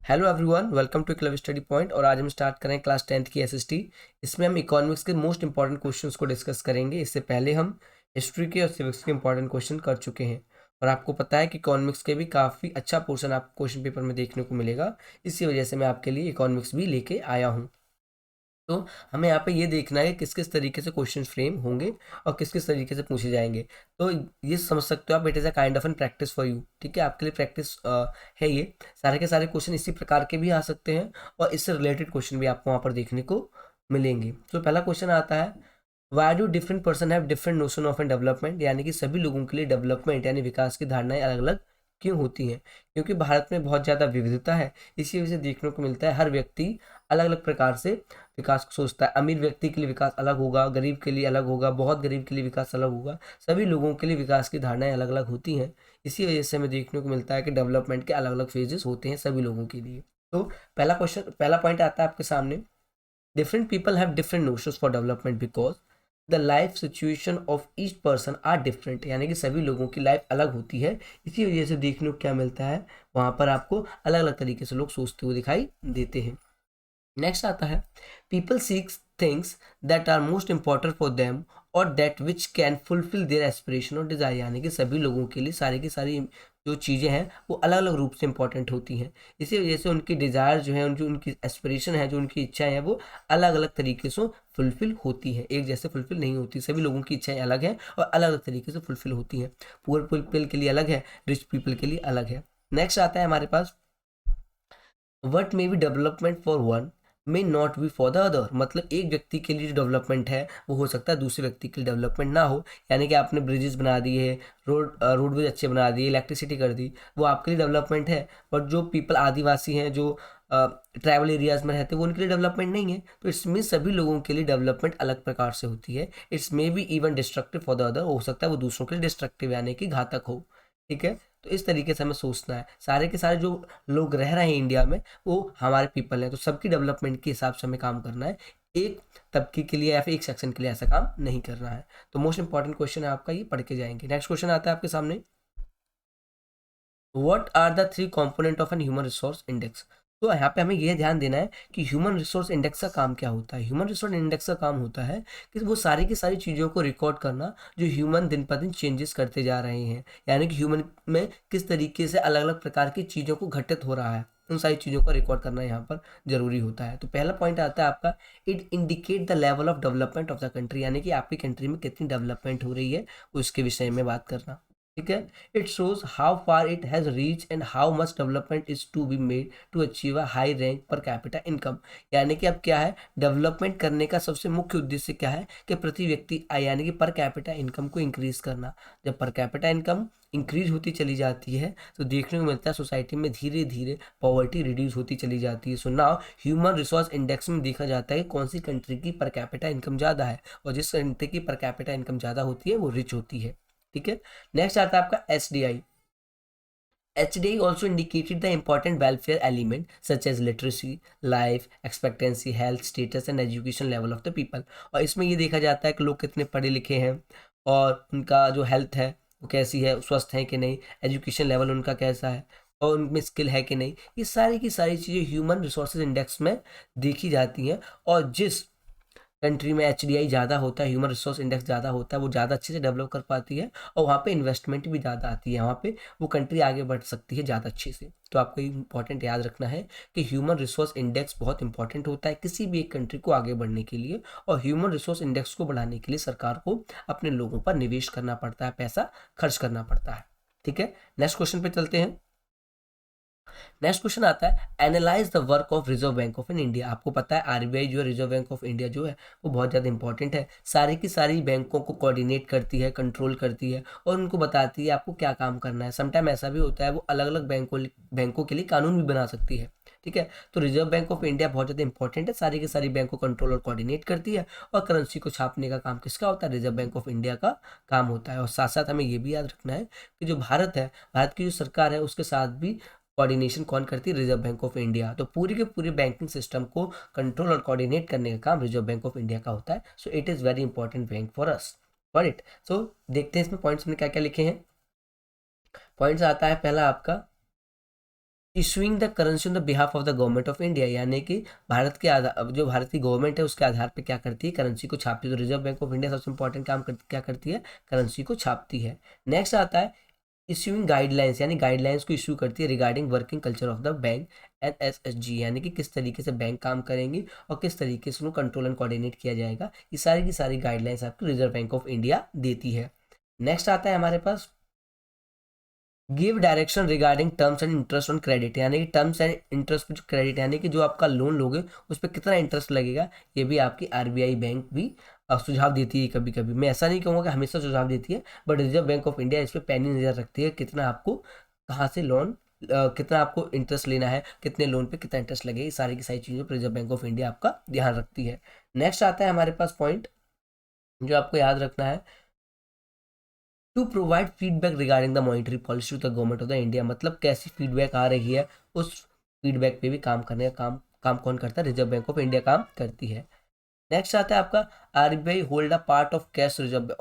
Hello everyone, welcome to Club Study Point. और आज हम स्टार्ट करें क्लास 10th की एसएसटी। इसमें हम इकोनॉमिक्स के मोस्ट इंपॉर्टेंट क्वेश्चंस को डिस्कस करेंगे। इससे पहले हम हिस्ट्री के और सिविक्स के इंपॉर्टेंट क्वेश्चन कर चुके हैं और आपको पता है कि इकोनॉमिक्स के भी काफ़ी अच्छा पोर्शन आपको क्वेश्चन पेपर में देखने को मिलेगा। इसी वजह से मैं आपके लिए इकोनॉमिक्स भी लेके आया हूँ। तो हमें यहाँ पे ये देखना है कि किस किस तरीके से क्वेश्चन फ्रेम होंगे और किस किस तरीके से पूछे जाएंगे। तो ये समझ सकते हो आप, it is a kind of an practice for you. ठीक है, आपके लिए प्रैक्टिस है ये। सारे के सारे क्वेश्चन इसी प्रकार के भी आ सकते हैं और इससे रिलेटेड क्वेश्चन भी आपको वहाँ पर देखने को मिलेंगे। तो पहला क्वेश्चन आता है, why do different person have different notion of an development, यानी कि सभी लोगों के लिए डेवलपमेंट यानी विकास की धारणाएं अलग अलग क्यों होती हैं। क्योंकि भारत में बहुत ज़्यादा विविधता है, इसी वजह से देखने को मिलता है हर व्यक्ति अलग अलग प्रकार से विकास को सोचता है। अमीर व्यक्ति के लिए विकास अलग होगा, गरीब के लिए अलग होगा, बहुत गरीब के लिए विकास अलग होगा। सभी लोगों के लिए विकास की धारणाएं अलग अलग होती हैं। इसी वजह से हमें देखने को मिलता है कि डेवलपमेंट के अलग अलग फेजेस होते हैं सभी लोगों के लिए। तो पहला पॉइंट आता है आपके सामने, different people have different notions for development because the life situation of each person are different, यानी कि सभी लोगों की लाइफ अलग होती है। इसी वजह से देखने को क्या मिलता है, वहाँ पर आपको अलग अलग तरीके से लोग सोचते हुए दिखाई देते हैं। नेक्स्ट आता है, people seeks things that are most important for them और that which can fulfil their aspiration और डिज़ायर, यानी कि सभी लोगों के लिए सारी की सारी जो चीज़ें हैं वो अलग अलग रूप से इंपॉर्टेंट होती हैं। इसी वजह से उनकी डिज़ायर जो है, जो उनकी एस्पिरेशन है, जो उनकी इच्छाएं हैं, वो अलग अलग तरीके से फुलफिल होती है। एक जैसे फुलफिल नहीं होती, सभी लोगों की इच्छाएं अलग हैं और अलग अलग तरीके से फुलफिल होती हैं। पुअर पीपल के लिए अलग है, रिच पीपल के लिए अलग है। नेक्स्ट आता है हमारे पास, what may be development for one may not be for the other, मतलब एक व्यक्ति के लिए जो डेवलपमेंट है वो हो सकता है दूसरे व्यक्ति के लिए डेवलपमेंट ना हो। यानी कि आपने ब्रिजेस बना दिए, रोडवेज अच्छे बना दिए, इलेक्ट्रिसिटी कर दी, वो आपके लिए डेवलपमेंट है। बट जो पीपल आदिवासी हैं, जो ट्राइबल एरियाज में रहते हैं, वो उनके लिए डेवलपमेंट नहीं है। तो इसमें सभी लोगों के लिए डेवलपमेंट अलग प्रकार से होती है। It's may be even destructive for the other, हो सकता है वो दूसरों के लिए डिस्ट्रक्टिव यानी कि घातक हो। ठीक है, तो इस तरीके से हमें सोचना है। सारे के सारे जो लोग रह रहे हैं इंडिया में वो हमारे पीपल हैं, तो सबकी डेवलपमेंट के हिसाब से हमें काम करना है। एक तबके के लिए या फिर एक सेक्शन के लिए ऐसा काम नहीं करना है। तो मोस्ट इंपॉर्टेंट क्वेश्चन है आपका, ये पढ़ के जाएंगे। नेक्स्ट क्वेश्चन आता है आपके सामने, what are the three component of an human resource index. तो यहाँ पे हमें यह ध्यान देना है कि ह्यूमन रिसोर्स इंडेक्स का काम क्या होता है। ह्यूमन रिसोर्स इंडेक्स का काम होता है कि वो सारी की सारी चीज़ों को रिकॉर्ड करना जो ह्यूमन दिन पर दिन चेंजेस करते जा रहे हैं, यानी कि ह्यूमन में किस तरीके से अलग अलग प्रकार की चीज़ों को घटित हो रहा है, उन सारी चीज़ों का रिकॉर्ड करना यहाँ पर जरूरी होता है। तो पहला पॉइंट आता है आपका, it indicate the level of development of the country, यानी कि आपकी कंट्री में कितनी डेवलपमेंट हो रही है उसके विषय में बात करना। ठीक है, it shows how far it has reach and how much development is to be made to achieve a high rank per capita income. यानी कि अब क्या है, डेवलपमेंट करने का सबसे मुख्य उद्देश्य क्या है कि प्रति व्यक्ति आय यानी कि पर कैपिटा इनकम को इंक्रीज करना। जब पर कैपिटा इनकम इंक्रीज होती चली जाती है तो देखने को मिलता है सोसाइटी में धीरे धीरे पॉवर्टी रिड्यूस होती चली जाती है। So now human resource index में देखा जाता है कि कौन सी कंट्री की पर कैपिटा इनकम ज़्यादा है, और जिस कंट्री की पर कैपिटा इनकम ज़्यादा होती है वो रिच होती है। ठीक है, नेक्स्ट आता है आपका HDI. HDI also indicated the important welfare element such as literacy, life expectancy, health status and education level of the people। और इसमें ये देखा जाता है कि लोग कितने पढ़े लिखे हैं और उनका जो हेल्थ है वो कैसी है, स्वस्थ है कि नहीं, एजुकेशन लेवल उनका कैसा है और उनमें स्किल है कि नहीं। ये सारी की सारी चीज़ें ह्यूमन रिसोर्सेज इंडेक्स में देखी जाती हैं। और जिस कंट्री में HDI ज़्यादा होता है, ह्यूमन रिसोर्स इंडेक्स ज़्यादा होता है, वो ज़्यादा अच्छे से डेवलप कर पाती है और वहाँ पे इन्वेस्टमेंट भी ज़्यादा आती है, वहाँ पे वो कंट्री आगे बढ़ सकती है ज़्यादा अच्छे से। तो आपको इंपॉर्टेंट याद रखना है कि ह्यूमन रिसोर्स इंडेक्स बहुत इंपॉर्टेंट होता है किसी भी एक कंट्री को आगे बढ़ने के लिए। और ह्यूमन रिसोर्स इंडेक्स को बढ़ाने के लिए सरकार को अपने लोगों पर निवेश करना पड़ता है, पैसा खर्च करना पड़ता है। ठीक है, नेक्स्ट क्वेश्चन पे चलते हैं। नेक्स्ट क्वेश्चन आता है, analyse the work of reserve Bank of in India. आपको पता है आरबीआई जो है, रिजर्व बैंक ऑफ इंडिया जो है, वो बहुत ज़्यादा इंपॉर्टेंट है। सारी की सारी बैंकों को कोऑर्डिनेट करती है, कंट्रोल करती है और उनको बताती है आपको क्या काम करना है। समटाइम ऐसा भी होता है वो अलग अलग बैंकों के लिए कानून भी बना सकती है। ठीक है, तो रिजर्व बैंक ऑफ इंडिया बहुत ज़्यादा इंपॉर्टेंट है, सारी की सारी बैंक को कंट्रोल और कोऑर्डिनेट करती है। और करेंसी को छापने का काम किसका होता है, रिजर्व बैंक ऑफ इंडिया का काम होता है। और साथ साथ हमें ये भी याद रखना है कि जो भारत है, भारत की जो सरकार है, उसके साथ भी कोऑर्डिनेशन कौन करती है, रिजर्व बैंक ऑफ इंडिया। तो पूरी के पूरे बैंकिंग सिस्टम को कंट्रोल और कोऑर्डिनेट करने का काम रिजर्व बैंक ऑफ इंडिया का होता है। So it is very important bank for us for it. सो देखते हैं इसमें पॉइंट्स में क्या क्या लिखे हैं। पॉइंट्स आता है पहला आपका, issuing the currency on the behalf of the government of India, यानी कि भारत के आधार, जो भारत की गवर्नमेंट है उसके आधार पे क्या करती है, करेंसी को छापती है। तो रिजर्व बैंक ऑफ इंडिया सबसे इंपॉर्टेंट काम क्या करती है, करेंसी को छापती है। नेक्स्ट आता है इश्यूइंग गाइडलाइंस, यानी गाइडलाइंस को इशू करती है regarding working culture of the bank, NSSG, यानी कि किस तरीके से बैंक काम करेंगी और किस तरीके से उनको कंट्रोल एंड कोऑर्डिनेट किया जाएगा। ये सारी की सारी गाइडलाइंस आपकी रिजर्व बैंक ऑफ इंडिया देती है। नेक्स्ट आता है हमारे पास give direction regarding terms and interest on credit, यानी कि टर्म्स एंड इंटरेस्ट पे जो क्रेडिट, यानी कि जो आपका लोन लोगे उस पर कितना इंटरेस्ट लगेगा, ये भी आपकी RBI बैंक भी सुझाव देती है। कभी कभी, मैं ऐसा नहीं कहूँगा कि हमेशा सुझाव देती है, but reserve Bank of India इस पर पैनी नज़र रखती है कितना आपको, कहाँ से लोन, कितना आपको इंटरेस्ट लेना है, कितने लोन पे कितना इंटरेस्ट लगेगा, ये सारी की सारी चीज़ों पर रिजर्व बैंक ऑफ इंडिया आपका ध्यान रखती है। नेक्स्ट आता है हमारे पास पॉइंट जो आपको याद रखना है, to provide feedback regarding the monetary policy to the government of the India, मतलब कैसी फीडबैक आ रही है उस फीडबैक पे भी काम करने का काम कौन करता है, रिजर्व बैंक ऑफ इंडिया काम करती है। नेक्स्ट आता है आपका RBI hold a part of cash reserve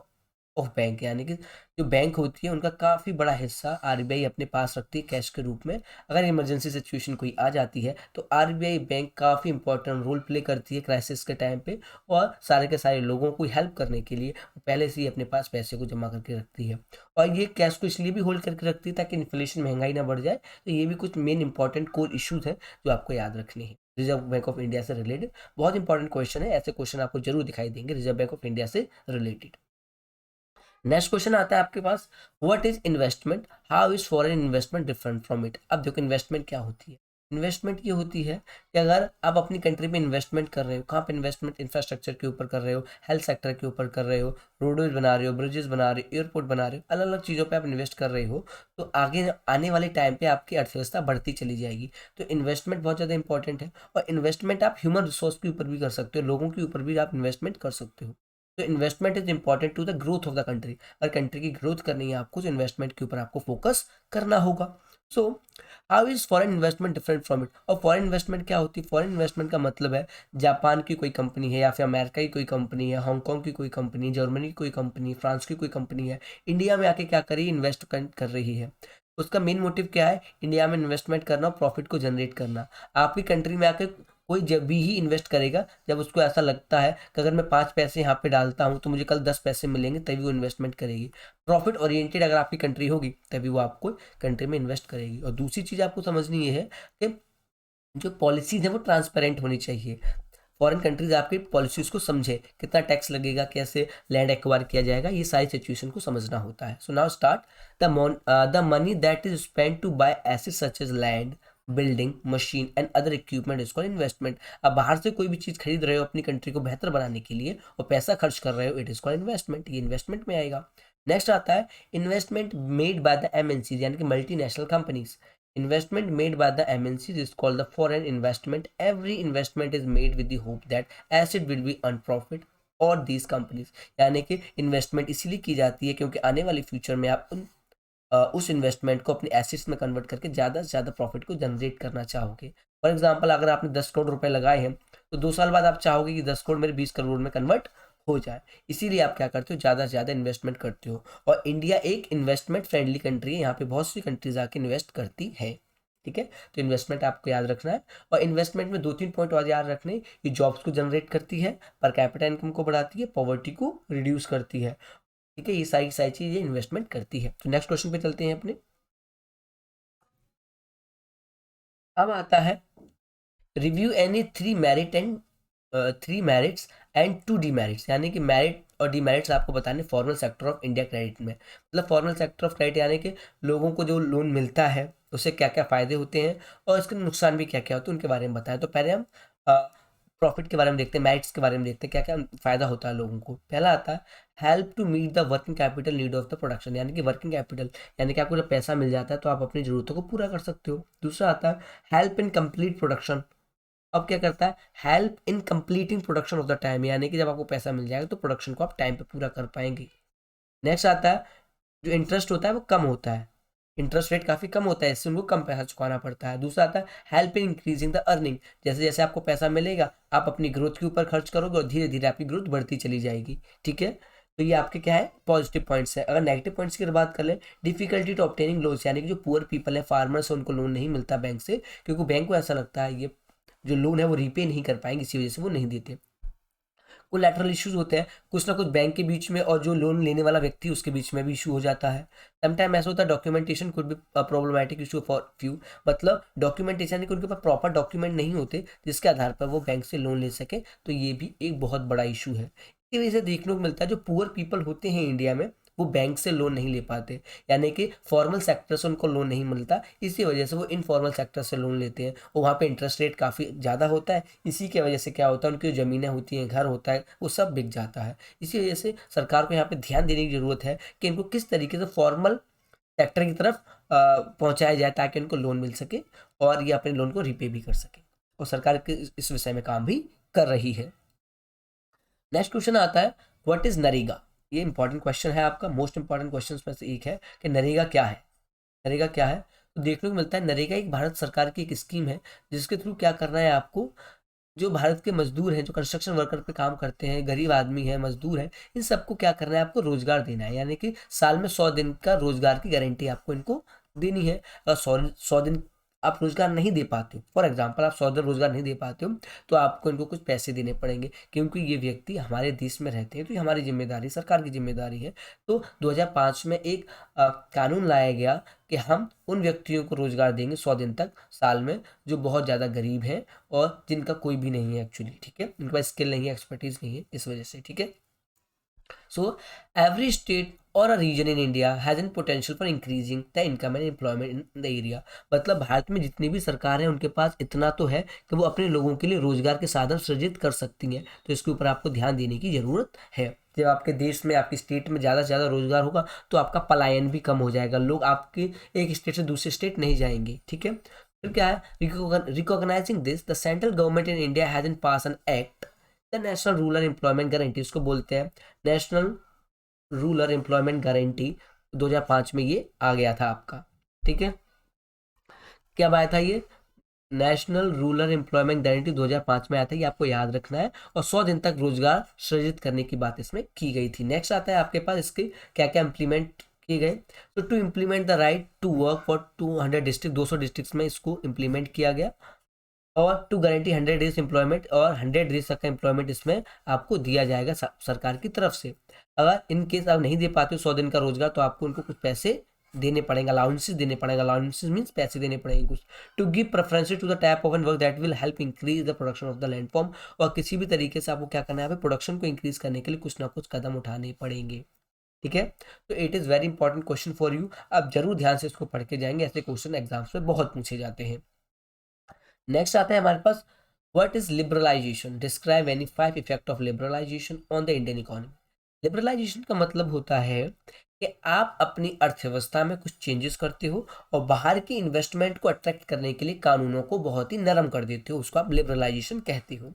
of bank, यानी कि जो बैंक होती है उनका काफ़ी बड़ा हिस्सा RBI अपने पास रखती है कैश के रूप में। अगर इमरजेंसी सिचुएशन कोई आ जाती है तो RBI बैंक काफ़ी इंपॉर्टेंट रोल प्ले करती है क्राइसिस के टाइम पे, और सारे के सारे लोगों को हेल्प करने के लिए पहले से ही अपने पास पैसे को जमा करके रखती है। और ये कैश को इसलिए भी होल्ड करके रखती है ताकि इन्फ्लेशन, महंगाई ना बढ़ जाए। तो ये भी कुछ मेन इंपॉर्टेंट कोर इश्यूज हैं जो आपको याद रखने हैं रिजर्व बैंक ऑफ इंडिया से रिलेटेड। बहुत इंपॉर्टेंट क्वेश्चन है, ऐसे क्वेश्चन आपको जरूर दिखाई देंगे रिजर्व बैंक ऑफ इंडिया से रिलेटेड। नेक्स्ट क्वेश्चन आता है आपके पास, what is investment, how is foreign investment different from it. अब देखो इन्वेस्टमेंट क्या होती है। इन्वेस्टमेंट ये होती है कि अगर आप अपनी कंट्री में इन्वेस्टमेंट कर रहे हो, कहाँ पे इन्वेस्टमेंट, इंफ्रास्ट्रक्चर के ऊपर कर रहे हो, हेल्थ सेक्टर के ऊपर कर रहे हो, रोडवेज बना रहे हो, ब्रिजेस बना रहे हो, एयरपोर्ट बना रहे हो, अलग अलग चीज़ों पे आप इन्वेस्ट कर रहे हो, तो आगे आने वाले टाइम पे आपकी अर्थव्यवस्था बढ़ती चली जाएगी। तो इन्वेस्टमेंट बहुत ज़्यादा इंपॉर्टेंट है। और इन्वेस्टमेंट आप ह्यूमन रिसोर्स के ऊपर भी कर सकते हो, लोगों के ऊपर भी आप इन्वेस्टमेंट कर सकते हो। तो investment is important to the growth of the country. अगर कंट्री की ग्रोथ करनी है आपको तो इन्वेस्टमेंट के ऊपर आपको फोकस करना होगा। So how is foreign investment different from it. और फॉरेन इन्वेस्टमेंट क्या होती है, फॉरेन इन्वेस्टमेंट का मतलब है जापान की कोई कंपनी है, या फिर अमेरिका की कोई कंपनी है, हांगकांग की कोई कंपनी, जर्मनी की कोई कंपनी, फ्रांस की कोई कंपनी है, इंडिया में आके क्या कर रही है, इन्वेस्ट कर रही है। उसका मेन मोटिव क्या है, इंडिया में इन्वेस्टमेंट करना और प्रॉफिट को जनरेट करना। आपकी कंट्री में आके कोई जब भी ही इन्वेस्ट करेगा जब उसको ऐसा लगता है कि अगर मैं 5 पैसे यहाँ पे डालता हूँ तो मुझे कल 10 पैसे मिलेंगे, तभी वो इन्वेस्टमेंट करेगी। प्रॉफिट ओरिएंटेड अगर आपकी कंट्री होगी तभी वो आपको कंट्री में इन्वेस्ट करेगी। और दूसरी चीज़ आपको समझनी ये है कि जो पॉलिसीज है वो ट्रांसपेरेंट होनी चाहिए। फॉरेन कंट्रीज आपकी पॉलिसीज को समझे, कितना टैक्स लगेगा, कैसे लैंड एक्वायर किया जाएगा, ये सारी सिचुएशन को समझना होता है। So now start the money that is spend to buy assets such as land, building, machine and other equipment is called investment. अब बाहर से कोई भी चीज़ खरीद रहे हो अपनी कंट्री को बेहतर बनाने के लिए और पैसा खर्च कर रहे हो, इट इज कॉल्ड इन्वेस्टमेंट, ये इन्वेस्टमेंट में आएगा। नेक्स्ट आता है investment made by the MNCs, यानी कि multinational companies. Investment made by the MNCs is called the foreign investment. Every investment is made with the hope that asset will be earn profit or these companies, यानी कि investment इसीलिए की जाती है क्योंकि आने वाले फ्यूचर में आप उस इन्वेस्टमेंट को अपने एसेट्स में कन्वर्ट करके ज़्यादा से ज़्यादा प्रॉफिट को जनरेट करना चाहोगे। फॉर एग्जाम्पल अगर आपने 10 करोड़ रुपए लगाए हैं तो 2 साल बाद आप चाहोगे कि 10 करोड़ मेरे 20 करोड़ में कन्वर्ट हो जाए, इसीलिए आप क्या करते हो, ज़्यादा से ज़्यादा इन्वेस्टमेंट करते हो। और इंडिया एक इन्वेस्टमेंट फ्रेंडली कंट्री है, यहाँ पे बहुत सी कंट्रीज आके इन्वेस्ट करती है। ठीक है, तो इन्वेस्टमेंट आपको याद रखना है। और इन्वेस्टमेंट में 2-3 पॉइंट और याद रखने, ये जॉब्स को जनरेट करती है, पर कैपिटा इनकम को बढ़ाती है, पॉवर्टी को रिड्यूस करती है। ठीक है, ये सारी सारी चीजें इन्वेस्टमेंट करती है। तो नेक्स्ट क्वेश्चन पे चलते हैं अपने। अब आता है review any three merits and 2 demerits, यानी कि मेरिट और डिमेरिट्स आपको बताने formal sector of India credit में। मतलब फॉर्मल सेक्टर ऑफ क्रेडिट यानी कि लोगों को जो लोन मिलता है उससे क्या क्या फ़ायदे होते हैं और इसके नुकसान भी क्या क्या होते हैं उनके बारे में बताएं। तो पहले हम प्रॉफिट के बारे में देखते हैं, मेरिट्स के बारे में देखते हैं क्या क्या फ़ायदा होता है लोगों को। पहला आता है help to meet the working capital need of the production, यानी कि वर्किंग कैपिटल यानी कि आपको जब पैसा मिल जाता है तो आप अपनी ज़रूरतों को पूरा कर सकते हो। दूसरा आता है हेल्प इन कंप्लीट प्रोडक्शन। अब क्या करता है, help in completing production of the time, यानी कि जब आपको पैसा मिल जाएगा तो प्रोडक्शन को आप टाइम पे पूरा कर पाएंगे। नेक्स्ट आता है जो इंटरेस्ट होता है वो कम होता है, इंटरेस्ट रेट काफ़ी कम होता है, इससे उनको कम पैसा चुकाना पड़ता है। दूसरा आता है help in increasing the earning, जैसे जैसे आपको पैसा मिलेगा आप अपनी ग्रोथ के ऊपर खर्च करोगे और धीरे धीरे आपकी ग्रोथ बढ़ती चली जाएगी। ठीक है, तो ये आपके क्या है पॉजिटिव पॉइंट्स है। अगर नेगेटिव पॉइंट्स की बात कर ले, डिफिकल्टी टू ऑब्टेनिंग लोन्स, यानी कि जो पुअर पीपल है, फार्मर्स है, उनको लोन नहीं मिलता बैंक से, क्योंकि बैंक को ऐसा लगता है ये जो लोन है वो रीपे नहीं कर पाएंगे, इसी वजह से वो नहीं देते। कोलैटरल इश्यूज होते हैं, कुछ ना कुछ बैंक के बीच में और जो लोन लेने वाला व्यक्ति उसके बीच में भी इशू हो जाता है। समटाइम ऐसा होता है documentation could be problematic issue for few, मतलब डॉक्यूमेंटेशन यानी कि उनके पास प्रॉपर डॉक्यूमेंट नहीं होते जिसके आधार पर वो बैंक से लोन ले सके, तो ये भी एक बहुत बड़ा इशू है। इसी वजह से देखने को मिलता है जो पुअर पीपल होते हैं इंडिया में वो बैंक से लोन नहीं ले पाते, यानी कि फॉर्मल सेक्टर से उनको लोन नहीं मिलता, इसी वजह से वो इनफॉर्मल सेक्टर से लोन लेते हैं और वहाँ पे इंटरेस्ट रेट काफ़ी ज़्यादा होता है। इसी की वजह से क्या होता है, उनकी जो ज़मीनें होती हैं, घर होता है, वो सब बिक जाता है। इसी वजह से सरकार को यहाँ पे ध्यान देने की ज़रूरत है कि इनको किस तरीके से फॉर्मल सेक्टर की तरफ पहुँचाया जाए ताकि उनको लोन मिल सके और ये अपने लोन को रिपे भी कर सके, और सरकार इस विषय में काम भी कर रही है। नेक्स्ट क्वेश्चन आता है, व्हाट इज नरेगा। ये इंपॉर्टेंट क्वेश्चन है, आपका मोस्ट इंपॉर्टेंट क्वेश्चन में से एक है कि नरेगा क्या है। नरेगा क्या है, तो देखने को मिलता है नरेगा एक भारत सरकार की एक स्कीम है जिसके थ्रू क्या करना है आपको, जो भारत के मजदूर हैं, जो कंस्ट्रक्शन वर्कर पे काम करते हैं, गरीब आदमी है, मजदूर है, इन सबको क्या करना है, आपको रोजगार देना है, यानी कि साल में 100 दिन का रोजगार की गारंटी आपको इनको देनी है। अगर 100 दिन आप रोजगार नहीं दे पाते हो, फॉर एग्जाम्पल आप 100 दिन रोजगार नहीं दे पाते हो, तो आपको इनको कुछ पैसे देने पड़ेंगे, क्योंकि ये व्यक्ति हमारे देश में रहते हैं, तो ये हमारी जिम्मेदारी, सरकार की जिम्मेदारी है। तो 2005 में एक कानून लाया गया कि हम उन व्यक्तियों को रोजगार देंगे 100 दिन तक साल में, जो बहुत ज़्यादा गरीब हैं और जिनका कोई भी नहीं है एक्चुअली, ठीक है, उनके पास स्किल नहीं है, एक्सपर्टीज नहीं है, इस वजह से, ठीक है। So every state or a region in India has an potential for increasing the income and employment in the area। मतलब भारत में जितनी भी सरकार है उनके पास इतना तो है कि वो अपने लोगों के लिए रोजगार के साधन सृजित कर सकती हैं, तो इसके ऊपर आपको ध्यान देने की जरूरत है। जब आपके देश में, आपकी स्टेट में ज़्यादा से ज़्यादा रोजगार होगा तो आपका पलायन भी कम हो जाएगा, लोग आपके एक स्टेट से दूसरे स्टेट नहीं जाएंगे, ठीक है। फिर क्या है, recognising this the central government in India has in pass an act, the national rural employment guarantee, इसको बोलते हैं नेशनल रूरल एम्प्लॉयमेंट गारंटी। 2005 में ये आ गया था आपका, ठीक है। क्या आया था ये, नेशनल रूरल एम्प्लॉयमेंट गारंटी 2005 में आया था, ये आपको याद रखना है, और 100 दिन तक रोजगार सृजित करने की बात इसमें की गई थी। नेक्स्ट आता है आपके पास इसके क्या क्या इंप्लीमेंट किए गए, तो to implement the right to work for 200 district, 200 district में इसको इम्प्लीमेंट किया गया, और टू गारंटी 100 डेज एम्प्लॉयमेंट, और 100 डेज तक का एम्प्लॉयमेंट इसमें आपको दिया जाएगा सरकार की तरफ से। अगर इन केस आप नहीं दे पाते हो 100 दिन का रोजगार, तो आपको उनको कुछ पैसे देने पड़ेंगे, अलाउंसेस देने पड़ेंगे, अलाउंसेस मीन्स पैसे देने पड़ेंगे कुछ। To give preferences to the type of and work that will help increase the production of the landform, और किसी भी तरीके से आपको क्या करना है, प्रोडक्शन को इंक्रीज करने के लिए कुछ ना कुछ कदम उठाने पड़ेंगे, ठीक है। तो it is very important question for you, आप जरूर ध्यान से इसको पढ़ के जाएंगे, ऐसे क्वेश्चन एग्जाम्स में बहुत पूछे जाते हैं। नेक्स्ट आता है हमारे पास, what is liberalisation, describe any 5 effect of liberalisation on the Indian economy. Liberalisation का मतलब होता है कि आप अपनी अर्थव्यवस्था में कुछ चेंजेस करते हो और बाहर की इन्वेस्टमेंट को अट्रैक्ट करने के लिए कानूनों को बहुत ही नरम कर देते हो, उसको आप लिबरलाइजेशन कहते हो।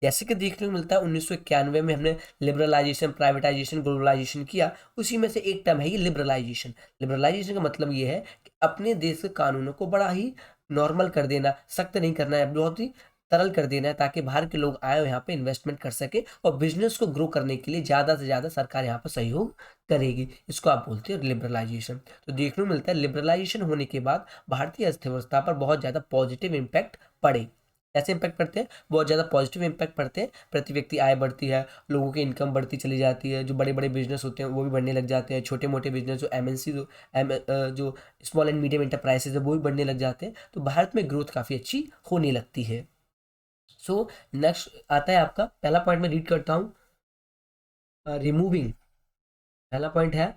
जैसे कि देखने को मिलता है 1991 में हमने लिबरलाइजेशन, प्राइवेटाइजेशन, ग्लोबलाइजेशन किया, उसी में से एक टर्म है ये लिबरलाइजेशन। लिबरलाइजेशन का मतलब ये है कि अपने देश के कानूनों को बड़ा ही नॉर्मल कर देना, सख्त नहीं करना है, बहुत ही सरल कर देना है, ताकि बाहर के लोग आए और यहाँ पे इन्वेस्टमेंट कर सके और बिजनेस को ग्रो करने के लिए ज़्यादा से ज़्यादा सरकार यहाँ पर सहयोग करेगी, इसको आप बोलते हैं लिबरलाइजेशन। तो देखने को मिलता है लिबरलाइजेशन होने के बाद भारतीय अर्थव्यवस्था पर बहुत ज़्यादा पॉजिटिव इम्पैक्ट पड़े। ऐसे इम्पैक्ट पड़ते हैं, बहुत ज़्यादा पॉजिटिव इम्पैक्ट पड़ते हैं, प्रति व्यक्ति आय बढ़ती है, लोगों की इनकम बढ़ती चली जाती है, जो बड़े बड़े बिजनेस होते हैं वो भी बढ़ने लग जाते हैं, छोटे मोटे बिजनेस जो एमएनसी जो स्मॉल एंड मीडियम इंटरप्राइजेज है वो भी बढ़ने लग जाते हैं, तो भारत में ग्रोथ काफ़ी अच्छी होने लगती है। सो नेक्स्ट आता है आपका पहला पॉइंट, मैं रीड करता हूँ, रिमूविंग, पहला पॉइंट है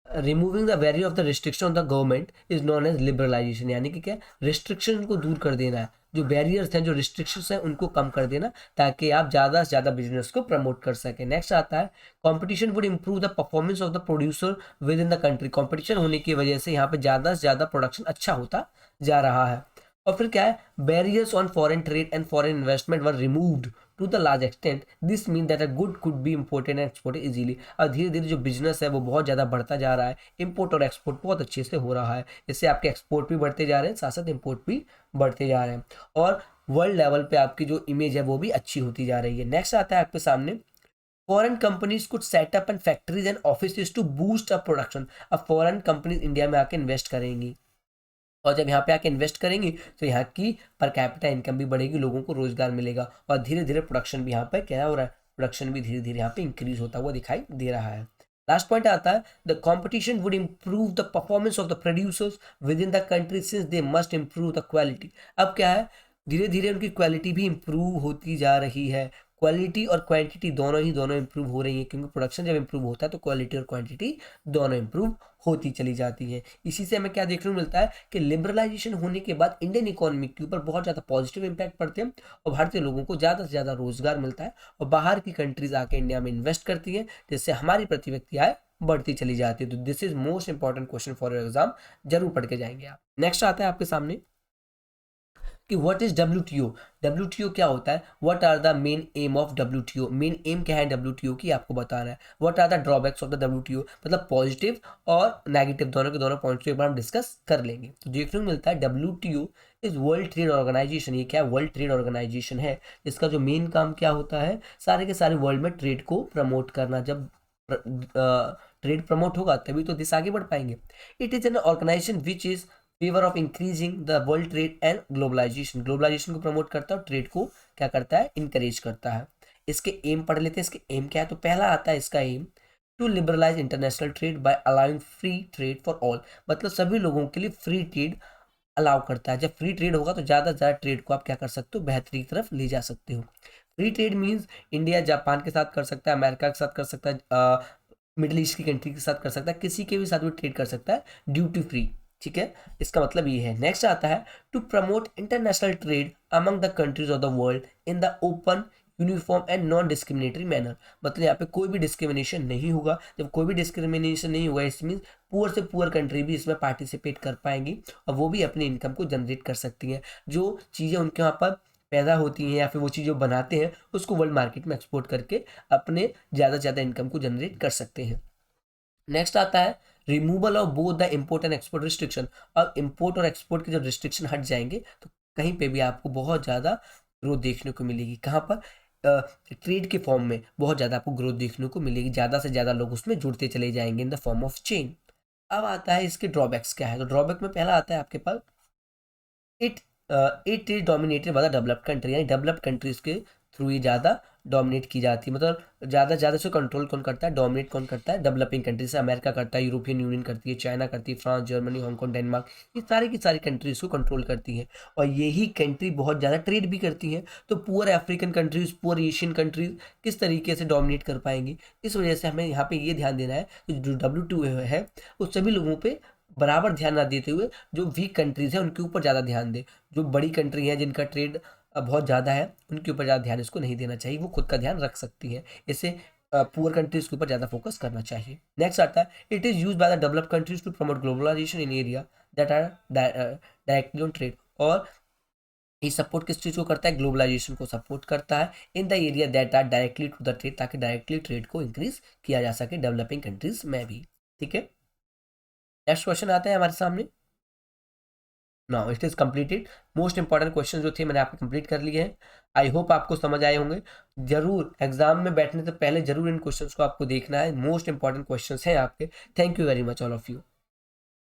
removing the barrier of the restriction of the government is known as liberalization, यानी कि क्या, रिस्ट्रिक्शन को दूर कर देना है, जो बैरियर्स हैं, जो रिस्ट्रिक्शंस हैं, उनको कम कर देना, ताकि आप ज़्यादा से ज़्यादा बिजनेस को प्रमोट कर सकें। नेक्स्ट आता है, competition would improve the performance of the producer with in the country, competition होने की वजह से यहाँ पे ज़्यादा से ज़्यादा प्रोडक्शन अच्छा होता जा रहा है। और फिर क्या है, barriers on foreign trade and foreign investment were removed to the large extent, this mean that a good could be imported and exported easily. और धीरे धीरे जो बिजनेस है वो बहुत ज़्यादा बढ़ता जा रहा है, इम्पोर्ट और एक्सपोर्ट बहुत अच्छे से हो रहा है, इससे आपके एक्सपोर्ट भी बढ़ते जा रहे हैं, साथ साथ इम्पोर्ट भी बढ़ते जा रहे हैं, और वर्ल्ड लेवल पे आपकी जो इमेज है वो भी अच्छी होती जा रही है। नेक्स्ट आता है आपके सामने, foreign companies could set up and factories and offices to boost up production. अब फॉरेन कंपनीज इंडिया में आके इन्वेस्ट करेंगी, और जब यहाँ पे आके इन्वेस्ट करेंगी तो यहाँ की पर कैपिटा इनकम भी बढ़ेगी, लोगों को रोजगार मिलेगा, और धीरे धीरे प्रोडक्शन भी यहाँ पे क्या हो रहा है, प्रोडक्शन भी धीरे धीरे यहाँ पे इंक्रीज होता हुआ दिखाई दे रहा है। लास्ट पॉइंट आता है, the competition would improve the performance of the producers with in the country since they must improve the quality. अब क्या है, धीरे धीरे उनकी क्वालिटी भी इम्प्रूव होती जा रही है, क्वालिटी और क्वांटिटी दोनों इम्प्रूव हो रही है, क्योंकि प्रोडक्शन जब इम्प्रूव होता है तो क्वालिटी और क्वांटिटी दोनों इम्प्रूव होती चली जाती है। इसी से हमें क्या देखने को मिलता है कि लिबरलाइजेशन होने के बाद इंडियन इकोनॉमी के ऊपर बहुत ज़्यादा पॉजिटिव इम्पैक्ट पड़ते हैं, और भारतीय लोगों को ज़्यादा से ज़्यादा रोजगार मिलता है, और बाहर की कंट्रीज आके इंडिया में इन्वेस्ट करती हैं, जिससे हमारी प्रति व्यक्ति आय बढ़ती चली जाती है। तो this is most important question for your exam, जरूर पढ़ के जाएंगे आप। नेक्स्ट आता है आपके सामने कि व्हाट इज WTO। WTO क्या होता है, what are the main aim of WTO, main aim क्या है WTO की आपको बताना है। What are the drawbacks of the WTO, मतलब पॉजिटिव और नेगेटिव दोनों के दोनों पॉइंट्स को एक बार हम डिस्कस कर लेंगे। तो देखने को मिलता है WTO is world trade organization. ये क्या है, वर्ल्ड ट्रेड ऑर्गेनाइजेशन है, जिसका जो मेन काम क्या होता है, सारे के सारे वर्ल्ड में ट्रेड को प्रमोट करना। जब ट्रेड प्रमोट होगा तभी तो देश आगे बढ़ पाएंगे। It is an organization which is favour of increasing the world trade and globalization. Globalization को प्रमोट करता है और ट्रेड को क्या करता है, इंकरेज करता है। इसके एम पढ़ लेते हैं, इसके एम क्या है। तो पहला आता है इसका aim, to liberalize international trade by allowing free trade for all, मतलब सभी लोगों के लिए फ्री ट्रेड अलाउ करता है। जब फ्री ट्रेड होगा तो ज़्यादा से ज़्यादा ट्रेड को आप क्या कर सकते हो, बेहतरी की तरफ ले जा सकते हो। Free trade means India Japan के साथ कर सकता है, अमेरिका के साथ कर सकता है, मिडिल ईस्ट की कंट्री के साथ कर सकता है, किसी के भी साथ भी ट्रेड कर सकता है ड्यूटी फ्री। ठीक है, इसका मतलब ये है। नेक्स्ट आता है, to promote international trade among the countries of the world in the open uniform and non discriminatory manner, मतलब यहाँ पे कोई भी डिस्क्रिमिनेशन नहीं होगा। जब कोई भी डिस्क्रिमिनेशन नहीं होगा, इस मीन्स पुअर से पुअर कंट्री भी इसमें पार्टिसिपेट कर पाएंगी, और वो भी अपनी इनकम को जनरेट कर सकती हैं। जो चीज़ें उनके वहाँ पर पैदा होती हैं या फिर वो चीज़ जो बनाते हैं उसको वर्ल्ड मार्केट में एक्सपोर्ट करके अपने ज़्यादा से ज़्यादा इनकम को जनरेट कर सकते हैं। नेक्स्ट आता है, removal of both the import and export restriction. अब इम्पोर्ट और एक्सपोर्ट के जब रिस्ट्रिक्शन हट जाएंगे तो कहीं पे भी आपको बहुत ज़्यादा ग्रोथ देखने को मिलेगी। कहाँ पर, ट्रेड के फॉर्म में बहुत ज़्यादा आपको ग्रोथ देखने को मिलेगी, ज़्यादा से ज़्यादा लोग उसमें जुड़ते चले जाएंगे in the form of chain. अब आता है इसके ड्रॉबैक्स क्या है। तो ड्रॉबैक में पहला आता है आपके पास, it it is dominated by the developed country, यानी डेवलप्ड कंट्रीज के थ्रू ये ज़्यादा डोमिनेट की जाती है। मतलब ज़्यादा ज़्यादा से कंट्रोल कौन करता है, डोमिनेट कौन करता है, डेवलपिंग कंट्री से अमेरिका करता है, यूरोपियन यूनियन करती है, चाइना करती है, फ्रांस, जर्मनी, हांगकॉन्ग, डेनमार्क, ये सारी की सारी कंट्रीज को कंट्रोल करती है, और यही कंट्री बहुत ज़्यादा ट्रेड भी करती है। तो poor African countries, poor Asian countries किस तरीके से डोमिनेट कर पाएंगी। इस वजह से हमें यहाँ पे ये ध्यान देना है कि जो WTO है वो सभी लोगों पे बराबर ध्यान ना देते हुए जो वीक कंट्रीज हैं उनके ऊपर ज़्यादा ध्यान दे। जो बड़ी कंट्री हैं जिनका ट्रेड बहुत ज़्यादा है उनके ऊपर ज़्यादा ध्यान इसको नहीं देना चाहिए, वो खुद का ध्यान रख सकती है। इससे पुअर कंट्रीज के ऊपर ज़्यादा फोकस करना चाहिए। नेक्स्ट आता है, it is use by the developed countries to promote globalization in area that are directly on trade. और ये सपोर्ट किस चीज़ को करता है, ग्लोबलाइजेशन को सपोर्ट करता है in the area that are directly to the trade, ताकि डायरेक्टली ट्रेड को इंक्रीज किया जा सके डेवलपिंग कंट्रीज में भी। ठीक है, नेक्स्ट क्वेश्चन आता है हमारे सामने। Now it is completed. Most important question जो थे मैंने आपके कंप्लीट कर लिए हैं। आई होप आपको समझ आए होंगे। जरूर एग्जाम में बैठने से पहले जरूर इन क्वेश्चंस को आपको देखना है, मोस्ट इंपॉर्टेंट क्वेश्चंस हैं आपके। Thank you very much all of you.